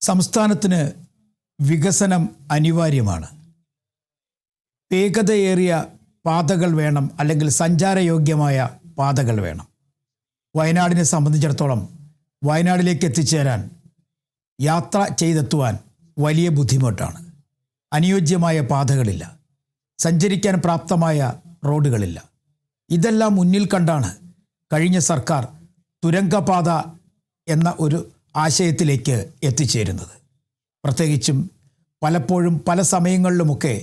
സംസ്ഥാനത്തിന് വികസനം അനിവാര്യമാണ്. വേഗതയേറിയ പാതകൾ വേണം, അല്ലെങ്കിൽ സഞ്ചാരയോഗ്യമായ പാതകൾ വേണം. വയനാടിനെ സംബന്ധിച്ചിടത്തോളം വയനാടിലേക്ക് എത്തിച്ചേരാൻ, യാത്ര ചെയ്തെത്തുവാൻ വലിയ ബുദ്ധിമുട്ടാണ്. അനുയോജ്യമായ പാതകളില്ല, സഞ്ചരിക്കാൻ പ്രാപ്തമായ റോഡുകളില്ല. ഇതെല്ലാം മുന്നിൽ കണ്ടാണ് കഴിഞ്ഞ സർക്കാർ തുരങ്കപാത എന്ന ഒരു ആശയത്തിലേക്ക് എത്തിച്ചേരുന്നത്. പ്രത്യേകിച്ചും പലപ്പോഴും പല സമയങ്ങളിലുമൊക്കെ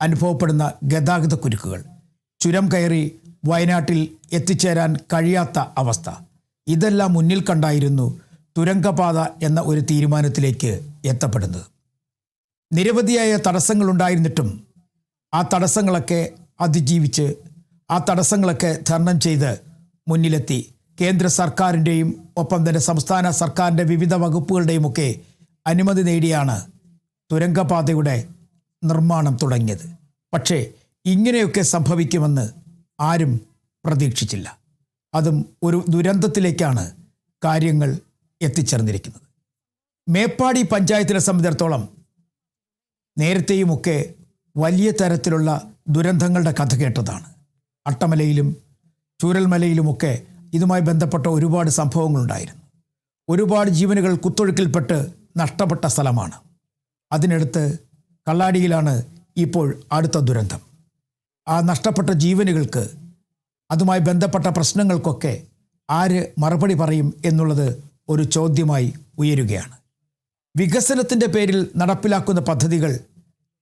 അനുഭവപ്പെടുന്ന ഗതാഗത കുരുക്കുകൾ, ചുരം കയറി വയനാട്ടിൽ എത്തിച്ചേരാൻ കഴിയാത്ത അവസ്ഥ, ഇതെല്ലാം മുന്നിൽ കണ്ടായിരുന്നു തുരങ്കപാത എന്ന ഒരു തീരുമാനത്തിലേക്ക് എത്തപ്പെടുന്നത്. നിരവധിയായ തടസ്സങ്ങളുണ്ടായിരുന്നിട്ടും ആ തടസ്സങ്ങളൊക്കെ അതിജീവിച്ച്, ആ തടസ്സങ്ങളൊക്കെ തരണം ചെയ്ത് മുന്നിലെത്തി കേന്ദ്ര സർക്കാരിൻ്റെയും ഒപ്പം തന്നെ സംസ്ഥാന സർക്കാരിൻ്റെ വിവിധ വകുപ്പുകളുടെയും ഒക്കെ അനുമതി നേടിയാണ് തുരങ്കപാതയുടെ നിർമ്മാണം തുടങ്ങിയത്. പക്ഷേ ഇങ്ങനെയൊക്കെ സംഭവിക്കുമെന്ന് ആരും പ്രതീക്ഷിച്ചില്ല. അതും ഒരു ദുരന്തത്തിലേക്കാണ് കാര്യങ്ങൾ എത്തിച്ചേർന്നിരിക്കുന്നത്. മേപ്പാടി പഞ്ചായത്തിനെ സംബന്ധിച്ചിടത്തോളം നേരത്തെയുമൊക്കെ വലിയ തരത്തിലുള്ള ദുരന്തങ്ങളുടെ കഥ കേട്ടതാണ്. അട്ടമലയിലും ചൂരൽമലയിലുമൊക്കെ ഇതുമായി ബന്ധപ്പെട്ട ഒരുപാട് സംഭവങ്ങളുണ്ടായിരുന്നു. ഒരുപാട് ജീവനുകൾ കുത്തൊഴുക്കിൽപ്പെട്ട് നഷ്ടപ്പെട്ട സ്ഥലമാണ്. അതിനടുത്ത് കള്ളാടിയിലാണ് ഇപ്പോൾ അടുത്ത ദുരന്തം. ആ നഷ്ടപ്പെട്ട ജീവനുകൾക്ക്, അതുമായി ബന്ധപ്പെട്ട പ്രശ്നങ്ങൾക്കൊക്കെ ആര് മറുപടി പറയും എന്നുള്ളത് ഒരു ചോദ്യമായി ഉയരുകയാണ്. വികസനത്തിൻ്റെ പേരിൽ നടപ്പിലാക്കുന്ന പദ്ധതികൾ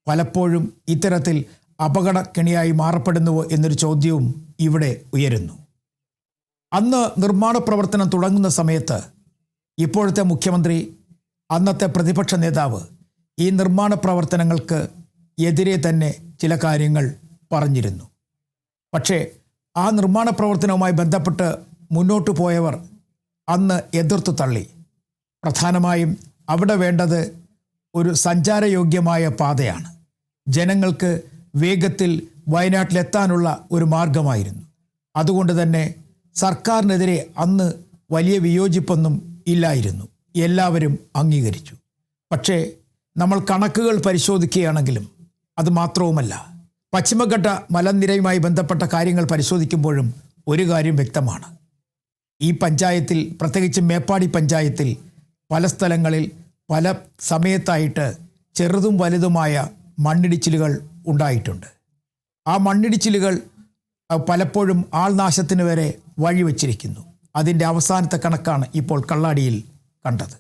പലപ്പോഴും ഇത്തരത്തിൽ അപകടക്കെണിയായി മാറപ്പെടുന്നുവോ എന്നൊരു ചോദ്യവും ഇവിടെ ഉയരുന്നു. അന്ന് നിർമ്മാണ പ്രവർത്തനം തുടങ്ങുന്ന സമയത്ത് ഇപ്പോഴത്തെ മുഖ്യമന്ത്രി, അന്നത്തെ പ്രതിപക്ഷ നേതാവ് ഈ നിർമ്മാണ പ്രവർത്തനങ്ങൾക്ക് എതിരെ തന്നെ ചില കാര്യങ്ങൾ പറഞ്ഞിരുന്നു. പക്ഷേ ആ നിർമ്മാണ പ്രവർത്തനവുമായി ബന്ധപ്പെട്ട് മുന്നോട്ട് പോയവർ അന്ന് എതിർത്തു തള്ളി. പ്രധാനമായും അവിടെ വേണ്ടത് ഒരു സഞ്ചാരയോഗ്യമായ പാതയാണ്. ജനങ്ങൾക്ക് വേഗത്തിൽ വയനാട്ടിലെത്താനുള്ള ഒരു മാർഗമായിരുന്നു. അതുകൊണ്ട് തന്നെ സർക്കാരിനെതിരെ അന്ന് വലിയ വിയോജിപ്പൊന്നും ഇല്ലായിരുന്നു. എല്ലാവരും അംഗീകരിച്ചു. പക്ഷേ നമ്മൾ കണക്കുകൾ പരിശോധിക്കുകയാണെങ്കിലും, അത് മാത്രവുമല്ല, പശ്ചിമഘട്ട മലനിരയുമായി ബന്ധപ്പെട്ട കാര്യങ്ങൾ പരിശോധിക്കുമ്പോഴും ഒരു കാര്യം വ്യക്തമാണ്. ഈ പഞ്ചായത്തിൽ, പ്രത്യേകിച്ച് മേപ്പാടി പഞ്ചായത്തിൽ പല സ്ഥലങ്ങളിൽ പല സമയത്തായിട്ട് ചെറുതും വലുതുമായ മണ്ണിടിച്ചിലുകൾ ഉണ്ടായിട്ടുണ്ട്. ആ മണ്ണിടിച്ചിലുകൾ പലപ്പോഴും ആൾനാശത്തിന് വരെ വഴിവെച്ചിരിക്കുന്നു. അതിൻ്റെ അവസാനത്തെ കണക്കാണ് ഇപ്പോൾ കള്ളാടിയിൽ കണ്ടത്.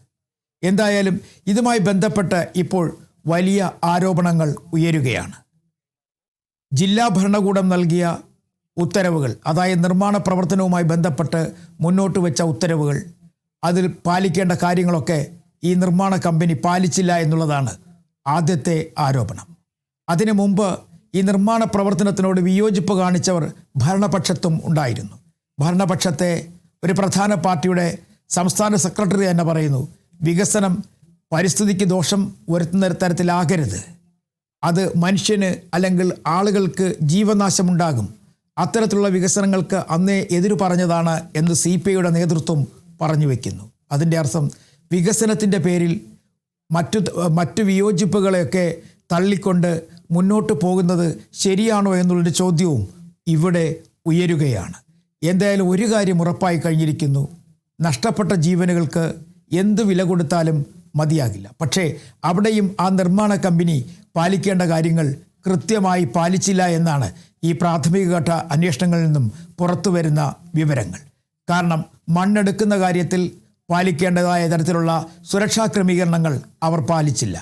എന്തായാലും ഇതുമായി ബന്ധപ്പെട്ട് ഇപ്പോൾ വലിയ ആരോപണങ്ങൾ ഉയരുകയാണ്. ജില്ലാ ഭരണകൂടം നൽകിയ ഉത്തരവുകൾ, അതായത് നിർമ്മാണ പ്രവർത്തനവുമായി ബന്ധപ്പെട്ട് മുന്നോട്ട് വെച്ച ഉത്തരവുകൾ, അതിൽ പാലിക്കേണ്ട കാര്യങ്ങളൊക്കെ ഈ നിർമ്മാണ കമ്പനി പാലിച്ചില്ല എന്നുള്ളതാണ് ആദ്യത്തെ ആരോപണം. അതിനു മുമ്പ് ഈ നിർമ്മാണ പ്രവർത്തനത്തിനോട് വിയോജിപ്പ് കാണിച്ചവർ ഭരണപക്ഷത്തും ഉണ്ടായിരുന്നു. ഭരണപക്ഷത്തെ ഒരു പ്രധാന പാർട്ടിയുടെ സംസ്ഥാന സെക്രട്ടറി തന്നെ പറയുന്നു, വികസനം പരിസ്ഥിതിക്ക് ദോഷം വരുത്തുന്ന തരത്തിലാകരുത്, അത് മനുഷ്യന് അല്ലെങ്കിൽ ആളുകൾക്ക് ജീവനാശമുണ്ടാകും, അത്തരത്തിലുള്ള വികസനങ്ങൾക്ക് അന്നേ എതിരു പറഞ്ഞതാണ് എന്ന് CPIയുടെ നേതൃത്വം പറഞ്ഞു വയ്ക്കുന്നു. അതിൻ്റെ അർത്ഥം വികസനത്തിൻ്റെ പേരിൽ മറ്റു വിയോജിപ്പുകളെയൊക്കെ തള്ളിക്കൊണ്ട് മുന്നോട്ട് പോകുന്നത് ശരിയാണോ എന്നുള്ളൊരു ചോദ്യവും ഇവിടെ ഉയരുകയാണ്. എന്തായാലും ഒരു കാര്യം ഉറപ്പായി കഴിഞ്ഞിരിക്കുന്നു, നഷ്ടപ്പെട്ട ജീവനുകൾക്ക് എന്ത് വില കൊടുത്താലും മതിയാകില്ല. പക്ഷേ അവിടെയും ആ നിർമ്മാണ കമ്പനി പാലിക്കേണ്ട കാര്യങ്ങൾ കൃത്യമായി പാലിച്ചില്ല എന്നാണ് ഈ പ്രാഥമികഘട്ട അന്വേഷണങ്ങളിൽ നിന്നും പുറത്തു വരുന്ന വിവരങ്ങൾ. കാരണം മണ്ണെടുക്കുന്ന കാര്യത്തിൽ പാലിക്കേണ്ടതായ തരത്തിലുള്ള സുരക്ഷാ ക്രമീകരണങ്ങൾ അവർ പാലിച്ചില്ല.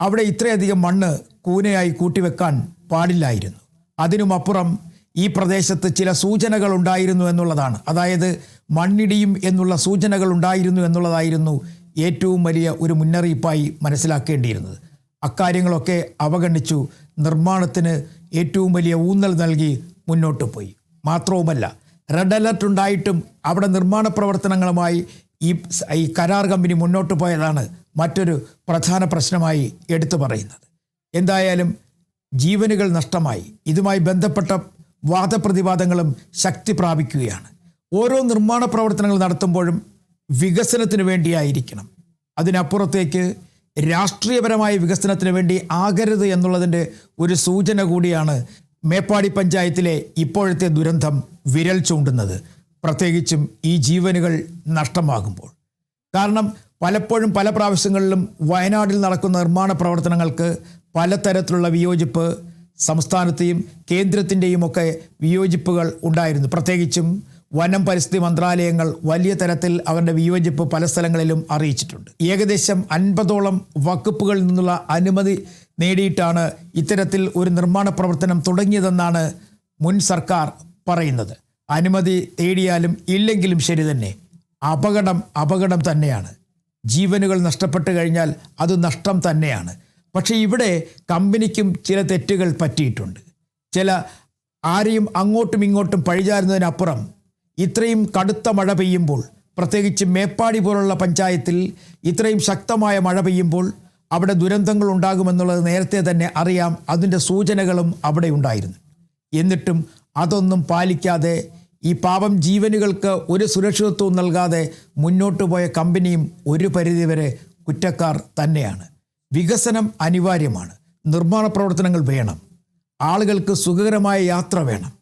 അവിടെ ഇത്രയധികം മണ്ണ് കൂനയായി കൂട്ടിവെക്കാൻ പാടില്ലായിരുന്നു. അതിനുമപ്പുറം ഈ പ്രദേശത്ത് ചില സൂചനകൾ ഉണ്ടായിരുന്നു എന്നുള്ളതാണ്. അതായത് മണ്ണിടിയും എന്നുള്ള സൂചനകൾ ഉണ്ടായിരുന്നു എന്നുള്ളതായിരുന്നു ഏറ്റവും വലിയ ഒരു മുന്നറിയിപ്പായി മനസ്സിലാക്കേണ്ടിയിരുന്നത്. അക്കാര്യങ്ങളൊക്കെ അവഗണിച്ചു നിർമ്മാണത്തിന് ഏറ്റവും വലിയ ഊന്നൽ നൽകി മുന്നോട്ട് പോയി. മാത്രവുമല്ല, റെഡ് അലർട്ട് ഉണ്ടായിട്ടും അവിടെ നിർമ്മാണ പ്രവർത്തനങ്ങളുമായി ഈ കരാർ കമ്പനി മുന്നോട്ട് പോയതാണ് മറ്റൊരു പ്രധാന പ്രശ്നമായി എടുത്തു പറയുന്നത്. എന്തായാലും ജീവനുകൾ നഷ്ടമായി. ഇതുമായി ബന്ധപ്പെട്ട വാദപ്രതിവാദങ്ങളും ശക്തി പ്രാപിക്കുകയാണ്. ഓരോ നിർമ്മാണ പ്രവർത്തനങ്ങൾ നടത്തുമ്പോഴും വികസനത്തിന് വേണ്ടിയായിരിക്കണം. അതിനപ്പുറത്തേക്ക് രാഷ്ട്രീയപരമായ വികസനത്തിന് വേണ്ടി ആകരുത് എന്നുള്ളതിൻ്റെ ഒരു സൂചന കൂടിയാണ് മേപ്പാടി പഞ്ചായത്തിലെ ഇപ്പോഴത്തെ ദുരന്തം വിരൽ ചൂണ്ടുന്നത്, പ്രത്യേകിച്ചും ഈ ജീവനുകൾ നഷ്ടമാകുമ്പോൾ. കാരണം പലപ്പോഴും പല പ്രാവശ്യങ്ങളിലും വയനാട്ടിൽ നടക്കുന്ന നിർമ്മാണ പ്രവർത്തനങ്ങൾക്ക് പലതരത്തിലുള്ള വിയോജിപ്പ്, സംസ്ഥാനത്തെയും കേന്ദ്രത്തിൻ്റെയും ഒക്കെ വിയോജിപ്പുകൾ ഉണ്ടായിരുന്നു. പ്രത്യേകിച്ചും വനം പരിസ്ഥിതി മന്ത്രാലയങ്ങൾ വലിയ തരത്തിൽ അവരുടെ വിയോജിപ്പ് പല സ്ഥലങ്ങളിലും അറിയിച്ചിട്ടുണ്ട്. ഏകദേശം 50ഓളം വകുപ്പുകളിൽ നിന്നുള്ള അനുമതി നേടിയിട്ടാണ് ഇത്തരത്തിൽ ഒരു നിർമ്മാണ പ്രവർത്തനം തുടങ്ങിയതെന്നാണ് മുൻ സർക്കാർ പറയുന്നത്. അനുമതി തേടിയാലും ഇല്ലെങ്കിലും ശരി തന്നെ അപകടം തന്നെയാണ്. ജീവനുകൾ നഷ്ടപ്പെട്ടു കഴിഞ്ഞാൽ അത് നഷ്ടം തന്നെയാണ്. പക്ഷേ ഇവിടെ കമ്പനിക്കും ചില തെറ്റുകൾ പറ്റിയിട്ടുണ്ട്. ആരെയും അങ്ങോട്ടും ഇങ്ങോട്ടും പഴിചാരുന്നതിനപ്പുറം ഇത്രയും കടുത്ത മഴ പെയ്യുമ്പോൾ, പ്രത്യേകിച്ച് മേപ്പാടി പോലുള്ള പഞ്ചായത്തിൽ ഇത്രയും ശക്തമായ മഴ പെയ്യുമ്പോൾ അവിടെ ദുരന്തങ്ങൾ ഉണ്ടാകുമെന്നുള്ളത് നേരത്തെ തന്നെ അറിയാം. അതിൻ്റെ സൂചനകളും അവിടെ ഉണ്ടായിരുന്നു. എന്നിട്ടും അതൊന്നും പാലിക്കാതെ ഈ പാപം ജീവനുകൾക്ക് ഒരു സുരക്ഷിതത്വവും നൽകാതെ മുന്നോട്ട് പോയ കമ്പനിയും ഒരു പരിധിവരെ കുറ്റക്കാർ തന്നെയാണ്. വികസനം അനിവാര്യമാണ്. നിർമ്മാണ പ്രവർത്തനങ്ങൾ വേണം. ആളുകൾക്ക് സുഖകരമായ യാത്ര വേണം.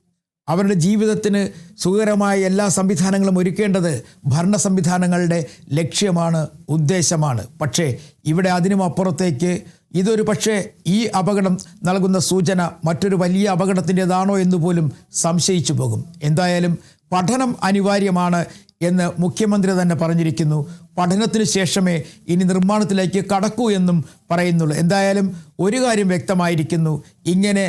അവരുടെ ജീവിതത്തിന് സുഖകരമായ എല്ലാ സംവിധാനങ്ങളും ഒരുക്കേണ്ടത് ഭരണ സംവിധാനങ്ങളുടെ ലക്ഷ്യമാണ്, ഉദ്ദേശമാണ്. പക്ഷേ ഇവിടെ അതിനും അപ്പുറത്തേക്ക് ഇതൊരു പക്ഷേ ഈ അപകടം നൽകുന്ന സൂചന മറ്റൊരു വലിയ അപകടത്തിൻ്റെതാണോ എന്ന് പോലും സംശയിച്ചു പോകും. എന്തായാലും പഠനം അനിവാര്യമാണ് എന്ന് മുഖ്യമന്ത്രി തന്നെ പറഞ്ഞിരിക്കുന്നു. പഠനത്തിന് ശേഷമേ ഇനി നിർമ്മാണത്തിലേക്ക് കടക്കൂ എന്നും പറയുന്നുള്ളൂ. എന്തായാലും ഒരു കാര്യം വ്യക്തമായിരിക്കുന്നു, ഇങ്ങനെ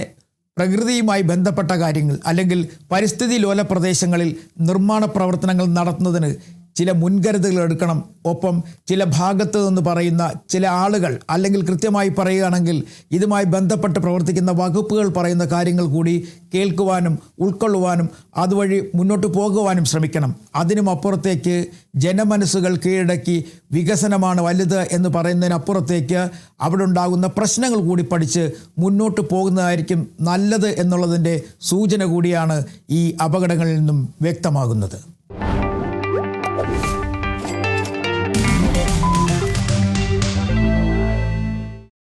പ്രകൃതിയുമായി ബന്ധപ്പെട്ട കാര്യങ്ങൾ അല്ലെങ്കിൽ പരിസ്ഥിതി ലോല പ്രദേശങ്ങളിൽ നിർമ്മാണ പ്രവർത്തനങ്ങൾ നടത്തുന്നതിന് ചില മുൻകരുതലുകൾ എടുക്കണം. ഒപ്പം ചില ഭാഗത്ത് നിന്ന് പറയുന്ന ചില ആളുകൾ, അല്ലെങ്കിൽ കൃത്യമായി പറയുകയാണെങ്കിൽ ഇതുമായി ബന്ധപ്പെട്ട് പ്രവർത്തിക്കുന്ന വകുപ്പുകൾ പറയുന്ന കാര്യങ്ങൾ കൂടി കേൾക്കുവാനും ഉൾക്കൊള്ളുവാനും അതുവഴി മുന്നോട്ട് പോകുവാനും ശ്രമിക്കണം. അതിനും അപ്പുറത്തേക്ക് ജനമനസ്സുകൾ കീഴടക്കി വികസനമാണ് വലുത് എന്ന് പറയുന്നതിനപ്പുറത്തേക്ക് അവിടെ ഉണ്ടാകുന്ന പ്രശ്നങ്ങൾ കൂടി പഠിച്ച് മുന്നോട്ട് പോകുന്നതായിരിക്കും നല്ലത് എന്നുള്ളതിൻ്റെ സൂചന കൂടിയാണ് ഈ അപകടങ്ങളിൽ നിന്നും വ്യക്തമാകുന്നത്.